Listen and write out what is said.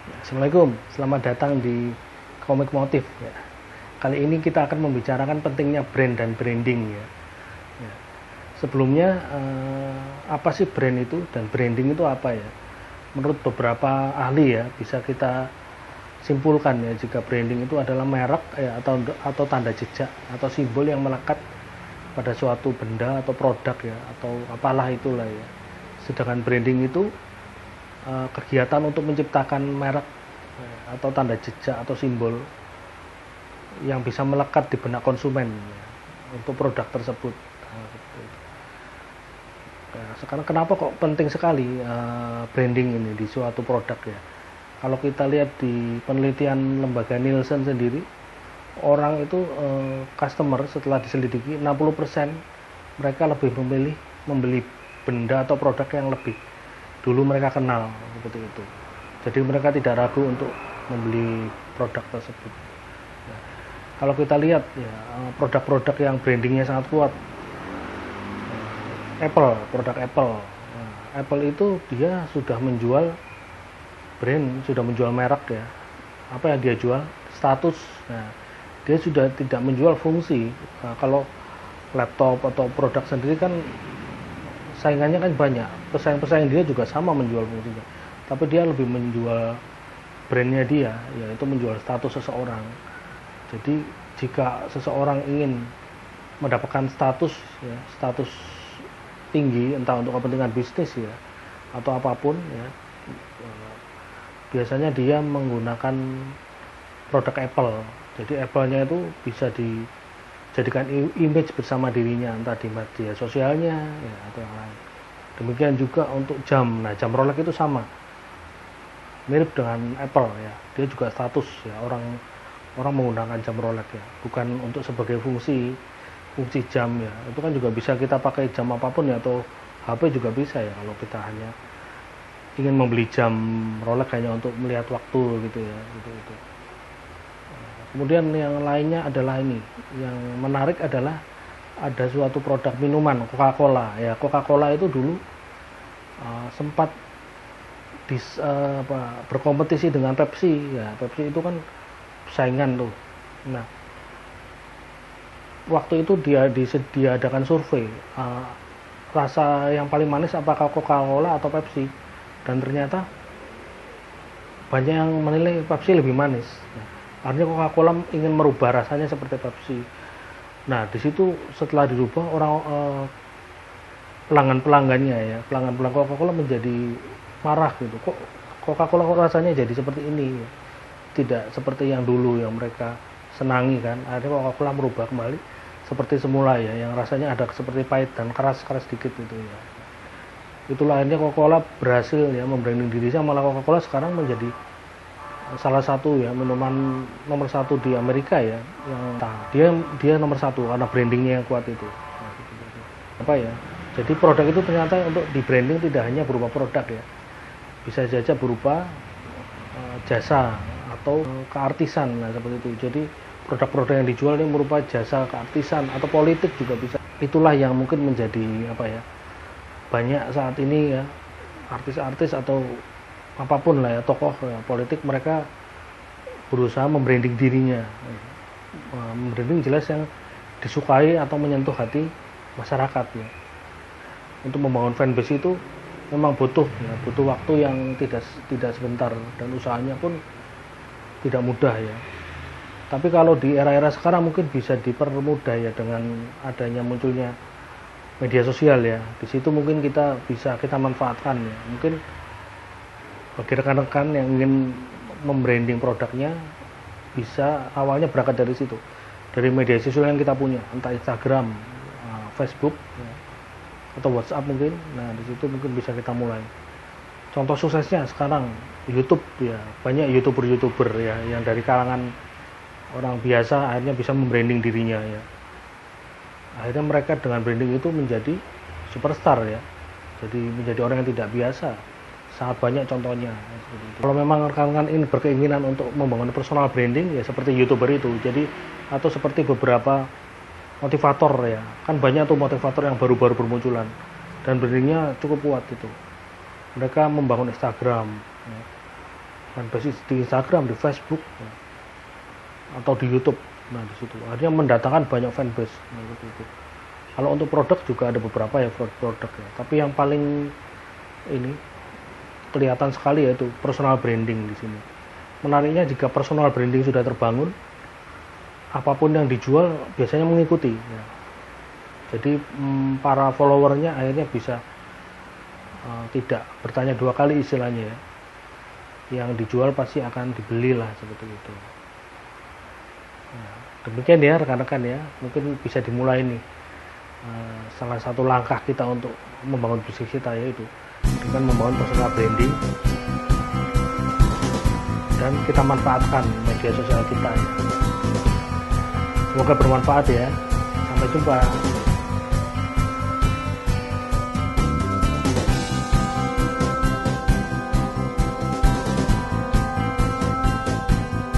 Assalamualaikum, selamat datang di Komik Motif ya. Kali ini kita akan membicarakan pentingnya brand dan branding ya. Ya. Sebelumnya apa sih brand itu dan branding itu apa ya? Menurut beberapa ahli ya bisa kita simpulkan ya jika branding itu adalah merek ya atau tanda jejak atau simbol yang melekat pada suatu benda atau produk ya atau apalah itulah ya. Sedangkan branding itu kegiatan untuk menciptakan merek atau tanda jejak atau simbol yang bisa melekat di benak konsumen ya, untuk produk tersebut. Sekarang kenapa kok penting sekali branding ini di suatu produk ya? Kalau kita lihat di penelitian lembaga Nielsen sendiri, orang itu customer setelah diselidiki 60% mereka lebih memilih membeli benda atau produk yang lebih dulu mereka kenal seperti itu. Jadi mereka tidak ragu untuk membeli produk tersebut. Nah, kalau kita lihat ya produk-produk yang brandingnya sangat kuat, produk Apple. Nah, Apple itu dia sudah menjual brand, sudah menjual merek ya. Apa yang dia jual? Status. Nah, dia sudah tidak menjual fungsi. Nah, kalau laptop atau produk sendiri kan saingannya kan banyak, pesaing-pesaing dia juga sama menjual fungsinya, tapi dia lebih menjual brandnya dia, yaitu menjual status seseorang. Jadi jika seseorang ingin mendapatkan status ya, status tinggi entah untuk kepentingan bisnis ya atau apapun ya, biasanya dia menggunakan produk Apple. Jadi Apple-nya itu bisa dijadikan image bersama dirinya, entah di media sosialnya ya, atau yang lain. Demikian juga untuk jam. Nah, jam Rolex itu sama, mirip dengan Apple ya. Dia juga status ya, orang menggunakan jam Rolex ya, bukan untuk sebagai fungsi jam ya. Itu kan juga bisa kita pakai jam apapun ya, atau HP juga bisa ya, kalau kita hanya ingin membeli jam Rolex hanya untuk melihat waktu gitu ya, gitu. Kemudian yang lainnya adalah ini, yang menarik adalah ada suatu produk minuman Coca-Cola ya. Coca-Cola itu dulu sempat berkompetisi dengan Pepsi ya. Pepsi itu kan saingan tuh. Nah, waktu itu dia diadakan survei, rasa yang paling manis apakah Coca-Cola atau Pepsi, dan ternyata banyak yang menilai Pepsi lebih manis. Artinya Coca-Cola ingin merubah rasanya seperti Pepsi. Nah, di situ setelah dirubah orang pelanggan-pelanggannya ya, pelanggan Coca-Cola menjadi marah gitu. Kok Coca-Cola rasanya jadi seperti ini? Tidak seperti yang dulu yang mereka senangi kan. Akhirnya Coca-Cola merubah kembali seperti semula ya, yang rasanya ada seperti pahit dan keras-keras dikit gitu ya. Itulah akhirnya Coca-Cola berhasil ya membranding diri, malah Coca-Cola sekarang menjadi salah satu ya minuman nomor satu di Amerika ya, yang dia nomor satu karena brandingnya yang kuat itu. Apa ya, jadi produk itu ternyata untuk di branding tidak hanya berupa produk ya, bisa saja berupa jasa atau keartisan. Nah, seperti itu. Jadi produk-produk yang dijual ini merupakan jasa keartisan atau politik juga bisa. Itulah yang mungkin menjadi apa ya, banyak saat ini ya artis-artis atau apapun lah ya, tokoh ya, politik, mereka berusaha membranding dirinya, membranding jelas yang disukai atau menyentuh hati masyarakat ya. Untuk membangun fanbase itu memang butuh waktu yang tidak sebentar, dan usahanya pun tidak mudah ya. Tapi kalau di era-era sekarang mungkin bisa dipermudah ya dengan adanya munculnya media sosial ya. Di situ mungkin kita manfaatkan ya. Mungkin bagi rekan-rekan yang ingin membranding produknya, bisa awalnya berangkat dari situ, dari media sosial yang kita punya, entah Instagram, Facebook ya, atau WhatsApp mungkin. Nah, di situ mungkin bisa kita mulai. Contoh suksesnya sekarang YouTube ya, banyak youtuber ya yang dari kalangan orang biasa akhirnya bisa membranding dirinya ya. Akhirnya mereka dengan branding itu menjadi superstar ya, jadi menjadi orang yang tidak biasa. Sangat banyak contohnya. Kalau memang rekan-rekan ini berkeinginan untuk membangun personal branding ya seperti YouTuber itu, jadi atau seperti beberapa motivator ya, kan banyak tuh motivator yang baru-baru bermunculan dan brandingnya cukup kuat itu. Mereka membangun Instagram ya, fanbase di Instagram, di Facebook, ya, atau di YouTube. Nah di situ akhirnya mendatangkan banyak fanbase. Nah, gitu. Kalau untuk produk juga ada beberapa ya produk ya. Tapi yang paling ini kelihatan sekali yaitu personal branding di sini. Menariknya jika personal branding sudah terbangun, apapun yang dijual biasanya mengikuti. Ya. Jadi para followernya akhirnya bisa tidak bertanya dua kali istilahnya ya. Yang dijual pasti akan dibeli lah seperti itu. Nah, demikian ya rekan-rekan ya, mungkin bisa dimulai nih salah satu langkah kita untuk membangun bisnis kita yaitu dengan membangun personal branding dan kita manfaatkan media sosial kita ya. Semoga bermanfaat ya, sampai jumpa.